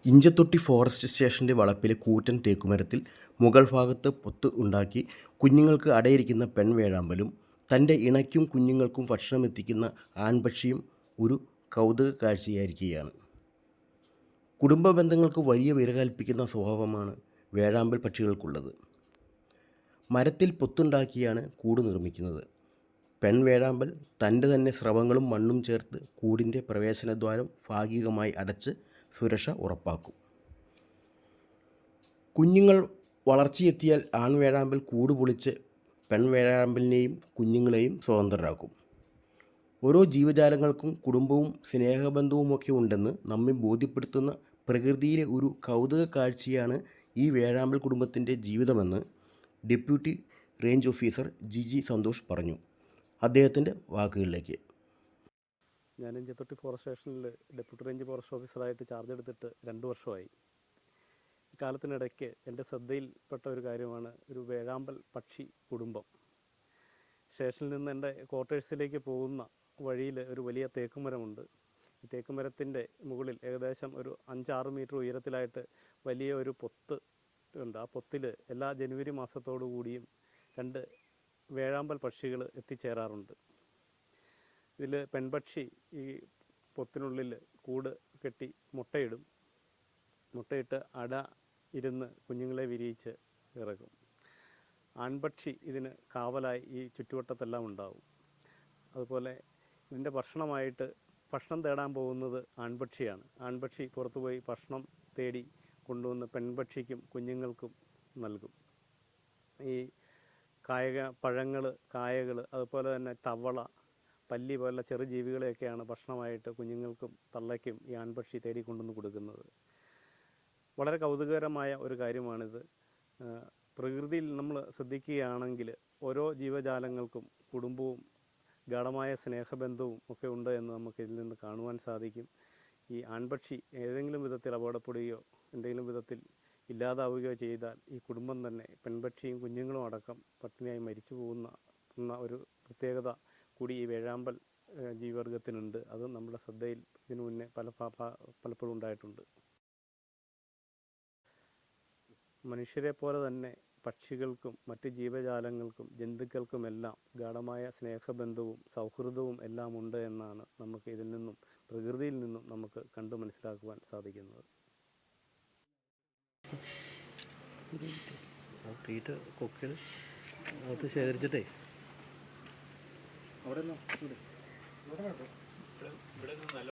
Inchathotty forest സ്റ്റേഷൻ്റെ വളപ്പിലെ കൂറ്റൻ തേക്കുമരത്തിൽ മുകൾ ഭാഗത്ത് പൊത്ത് ഉണ്ടാക്കി കുഞ്ഞുങ്ങൾക്ക് അടയിരിക്കുന്ന പെൺവേഴാമ്പലും തൻ്റെ ഇണയ്ക്കും കുഞ്ഞുങ്ങൾക്കും ഭക്ഷണമെത്തിക്കുന്ന ആൺപക്ഷിയും ഒരു കൗതുക കാഴ്ചയായിരിക്കുകയാണ്. കുടുംബ ബന്ധങ്ങൾക്ക് വലിയ വില കൽപ്പിക്കുന്ന സ്വഭാവമാണ് വേഴാമ്പൽ പക്ഷികൾക്കുള്ളത്. മരത്തിൽ പൊത്തുണ്ടാക്കിയാണ് കൂട് നിർമ്മിക്കുന്നത്. പെൺവേഴാമ്പൽ തൻ്റെ തന്നെ സ്രവങ്ങളും മണ്ണും ചേർത്ത് കൂടിൻ്റെ പ്രവേശനദ്വാരം ഭാഗികമായി അടച്ച് സുരക്ഷ ഉറപ്പാക്കും. കുഞ്ഞുങ്ങൾ വളർച്ചയെത്തിയാൽ ആൺവേഴാമ്പൽ കൂട് പൊളിച്ച് പെൺവേഴാമ്പലിനെയും കുഞ്ഞുങ്ങളെയും സ്വതന്ത്രരാക്കും. ഓരോ ജീവജാലങ്ങൾക്കും കുടുംബവും സ്നേഹബന്ധവുമൊക്കെ ഉണ്ടെന്ന് നമ്മെ ബോധ്യപ്പെടുത്തുന്ന പ്രകൃതിയിലെ ഒരു കൗതുക കാഴ്ചയാണ് ഈ വേഴാമ്പൽ കുടുംബത്തിൻ്റെ ജീവിതമെന്ന് deputy range officer G Santhosh പറഞ്ഞു. അദ്ദേഹത്തിൻ്റെ വാക്കുകളിലേക്ക്. ഞാൻ ഇഞ്ചത്തൊട്ടി ഫോറസ്റ്റ് സ്റ്റേഷനിൽ ഡെപ്യൂട്ടി റേഞ്ച് ഫോറസ്റ്റ് ഓഫീസറായിട്ട് ചാർജ് എടുത്തിട്ട് 2 വർഷമായി. ഇക്കാലത്തിനിടയ്ക്ക് എൻ്റെ ശ്രദ്ധയിൽപ്പെട്ട ഒരു കാര്യമാണ് ഒരു വേഴാമ്പൽ പക്ഷി കുടുംബം. സ്റ്റേഷനിൽ നിന്ന് എൻ്റെ ക്വാർട്ടേഴ്സിലേക്ക് പോകുന്ന വഴിയിൽ ഒരു വലിയ തേക്കുമരമുണ്ട്. ഈ തേക്കുമരത്തിൻ്റെ മുകളിൽ ഏകദേശം ഒരു 5-6 മീറ്റർ ഉയരത്തിലായിട്ട് വലിയ ഒരു പൊത്ത് ഉണ്ട്. ആ പൊത്തിൽ എല്ലാ ജനുവരി മാസത്തോടു കൂടിയും 2 വേഴാമ്പൽ പക്ഷികൾ എത്തിച്ചേരാറുണ്ട്. ഇതിൽ പെൺപക്ഷി ഈ പൊത്തിനുള്ളിൽ കൂട് കെട്ടി മുട്ടയിടും. മുട്ടയിട്ട് അട ഇരുന്ന് കുഞ്ഞുങ്ങളെ വിരിയിച്ച് ഇറക്കും. ആൺപക്ഷി ഇതിന് കാവലായി ഈ ചുറ്റുവട്ടത്തെല്ലാം ഉണ്ടാവും. അതുപോലെ ഇതിൻ്റെ ഭക്ഷണം തേടാൻ പോകുന്നത് ആൺപക്ഷിയാണ്. ആൺപക്ഷി പുറത്തുപോയി ഭക്ഷണം തേടി കൊണ്ടുവന്ന് പെൺപക്ഷിക്കും കുഞ്ഞുങ്ങൾക്കും നൽകും. ഈ പഴങ്ങൾ, കായകൾ, അതുപോലെ തന്നെ തവള, പല്ലി പോലുള്ള ചെറു ജീവികളെയൊക്കെയാണ് ഭക്ഷണമായിട്ട് കുഞ്ഞുങ്ങൾക്കും തള്ളയ്ക്കും ഈ ആൺപക്ഷി തേടിക്കൊണ്ടുവന്ന് കൊടുക്കുന്നത്. വളരെ കൗതുകകരമായ ഒരു കാര്യമാണിത്. പ്രകൃതിയിൽ നമ്മൾ ശ്രദ്ധിക്കുകയാണെങ്കിൽ ഓരോ ജീവജാലങ്ങൾക്കും കുടുംബവും ഗാഢമായ സ്നേഹബന്ധവും ഒക്കെ ഉണ്ട് എന്ന് നമുക്ക് ഇതിൽ നിന്ന് കാണുവാൻ സാധിക്കും. ഈ ആൺപക്ഷി ഏതെങ്കിലും വിധത്തിൽ അപകടപ്പെടുകയോ എന്തെങ്കിലും വിധത്തിൽ ഇല്ലാതാവുകയോ ചെയ്താൽ ഈ കുടുംബം തന്നെ പെൺപക്ഷിയും കുഞ്ഞുങ്ങളും അടക്കം പട്ടിണിയായി മരിച്ചു പോകുന്ന ഒരു പ്രത്യേകത കൂടി ഈ വേഴാമ്പൽ ജീവിവർഗത്തിനുണ്ട്. അത് നമ്മുടെ ശ്രദ്ധയിൽ ഇതിനു മുന്നേ പലപ്പോഴും ഉണ്ടായിട്ടുണ്ട്. മനുഷ്യരെ പോലെ തന്നെ പക്ഷികൾക്കും മറ്റ് ജീവജാലങ്ങൾക്കും ജന്തുക്കൾക്കുമെല്ലാം ഗാഢമായ സ്നേഹബന്ധവും സൗഹൃദവും എല്ലാം ഉണ്ട് എന്നാണ് നമുക്ക് ഇതിൽ നിന്നും പ്രകൃതിയിൽ നിന്നും നമുക്ക് കണ്ടു മനസ്സിലാക്കുവാൻ സാധിക്കുന്നത്. തീറ്റ കൊക്കിൽ അത് ശേഖരിച്ചിട്ടേ അവിടെ